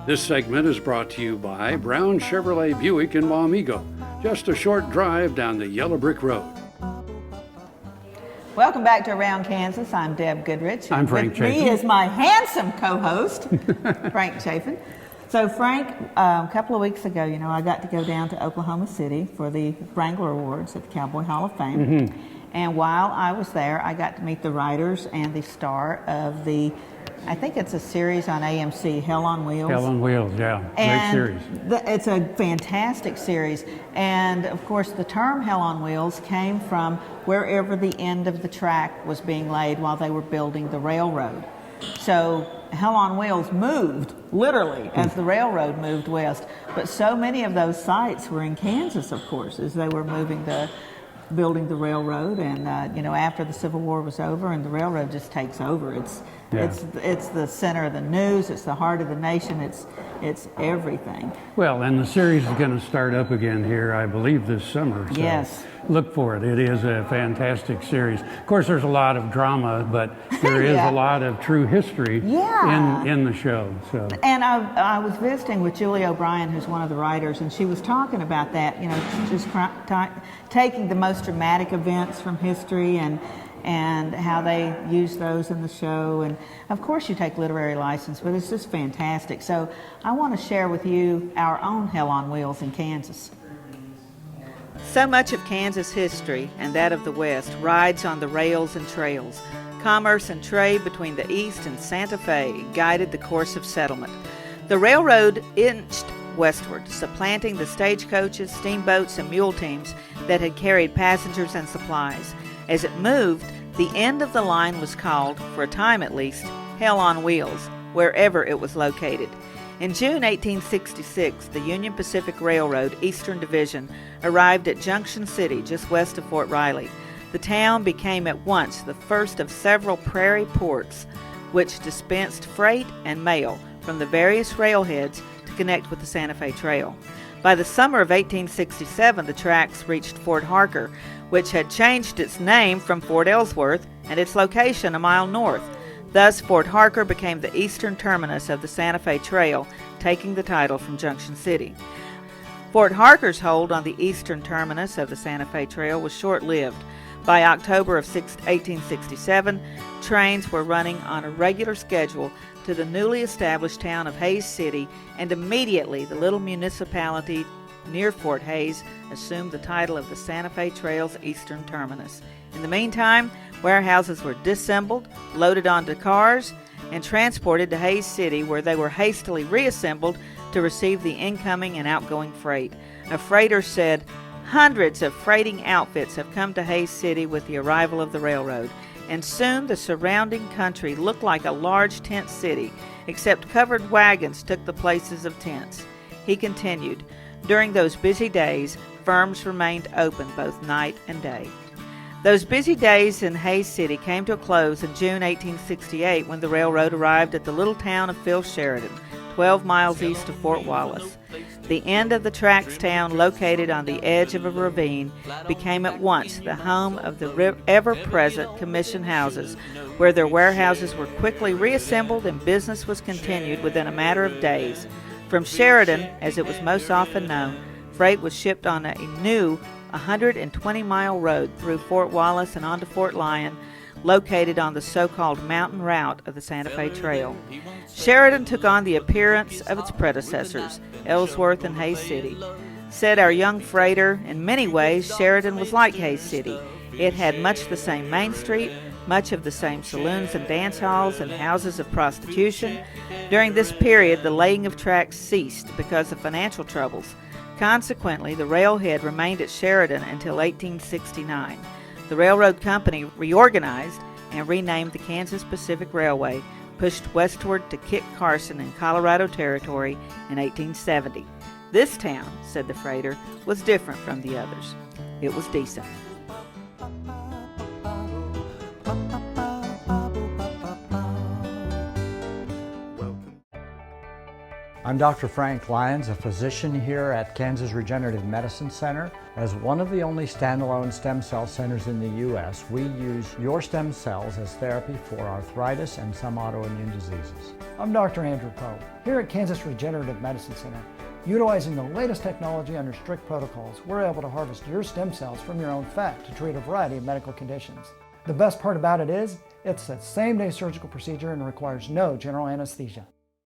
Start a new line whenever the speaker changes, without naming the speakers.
This segment is brought to you by Brown Chevrolet Buick in Wamego, just a short drive down the Yellow Brick Road.
Welcome back to Around Kansas. I'm Deb Goodrich.
I'm Frank Chafin.
With me is my handsome co-host, Frank Chafin. So Frank, a couple of weeks ago, I got to go down to Oklahoma City for the Wrangler Awards at the Cowboy Hall of Fame. Mm-hmm. And while I was there, I got to meet the writers and the star of I think it's a series on AMC, Hell on Wheels.
Hell on Wheels, yeah. Great series.
It's a fantastic series. And of course, the term Hell on Wheels came from wherever the end of the track was being laid while they were building the railroad. So Hell on Wheels moved, literally, as the railroad moved west. But so many of those sites were in Kansas, of course, as they were building the railroad. And, after the Civil War was over and the railroad just takes over, it's the center of the news, it's the heart of the nation, it's everything.
Well, and the series is going to start up again here, I believe, this summer. So
yes.
Look for it. It is a fantastic series. Of course, there's a lot of drama, but there is a lot of true history in the show. So. And
I was visiting with Julie O'Brien, who's one of the writers, and she was talking about that, just taking the most dramatic events from history and how they use those in the show. And of course you take literary license, but it's just fantastic. So I want to share with you our own Hell on Wheels in Kansas. So much of Kansas history, and that of the West, rides on the rails and trails. Commerce and trade between the East and Santa Fe guided the course of settlement. The railroad inched westward, supplanting the stagecoaches, steamboats, and mule teams that had carried passengers and supplies. As it moved, the end of the line was called, for a time at least, Hell on Wheels, wherever it was located. In June 1866, the Union Pacific Railroad Eastern Division arrived at Junction City, just west of Fort Riley. The town became at once the first of several prairie ports which dispensed freight and mail from the various railheads to connect with the Santa Fe Trail. By the summer of 1867, the tracks reached Fort Harker, which had changed its name from Fort Ellsworth and its location a mile north. Thus, Fort Harker became the eastern terminus of the Santa Fe Trail, taking the title from Junction City. Fort Harker's hold on the eastern terminus of the Santa Fe Trail was short-lived. By October of 1867, trains were running on a regular schedule to the newly established town of Hays City, and immediately the little municipality near Fort Hays assumed the title of the Santa Fe Trail's eastern terminus. In the meantime, warehouses were disassembled, loaded onto cars, and transported to Hays City, where they were hastily reassembled to receive the incoming and outgoing freight. A freighter said, "Hundreds of freighting outfits have come to Hays City with the arrival of the railroad, and soon the surrounding country looked like a large tent city, except covered wagons took the places of tents." He continued, "During those busy days, firms remained open both night and day." Those busy days in Hays City came to a close in June 1868 when the railroad arrived at the little town of Phil Sheridan, 12 miles east of Fort Wallace. The end of the tracks town, located on the edge of a ravine, became at once the home of the ever-present commission houses, where their warehouses were quickly reassembled and business was continued within a matter of days. From Sheridan, as it was most often known, freight was shipped on a new 120-mile road through Fort Wallace and onto Fort Lyon, located on the so-called mountain route of the Santa Fe Trail. Sheridan took on the appearance of its predecessors, Ellsworth and Hays City. Said our young freighter, in many ways, Sheridan was like Hays City. It had much the same Main Street, much of the same saloons and dance halls and houses of prostitution. During this period, the laying of tracks ceased because of financial troubles. Consequently, the railhead remained at Sheridan until 1869. The railroad company reorganized and renamed the Kansas Pacific Railway, pushed westward to Kit Carson in Colorado Territory in 1870. This town, said the freighter, was different from the others. It was decent.
I'm Dr. Frank Lyons, a physician here at Kansas Regenerative Medicine Center. As one of the only standalone stem cell centers in the U.S., we use your stem cells as therapy for arthritis and some autoimmune diseases.
I'm Dr. Andrew Poe, here at Kansas Regenerative Medicine Center. Utilizing the latest technology under strict protocols, we're able to harvest your stem cells from your own fat to treat a variety of medical conditions. The best part about it is, it's a same-day surgical procedure and requires no general anesthesia.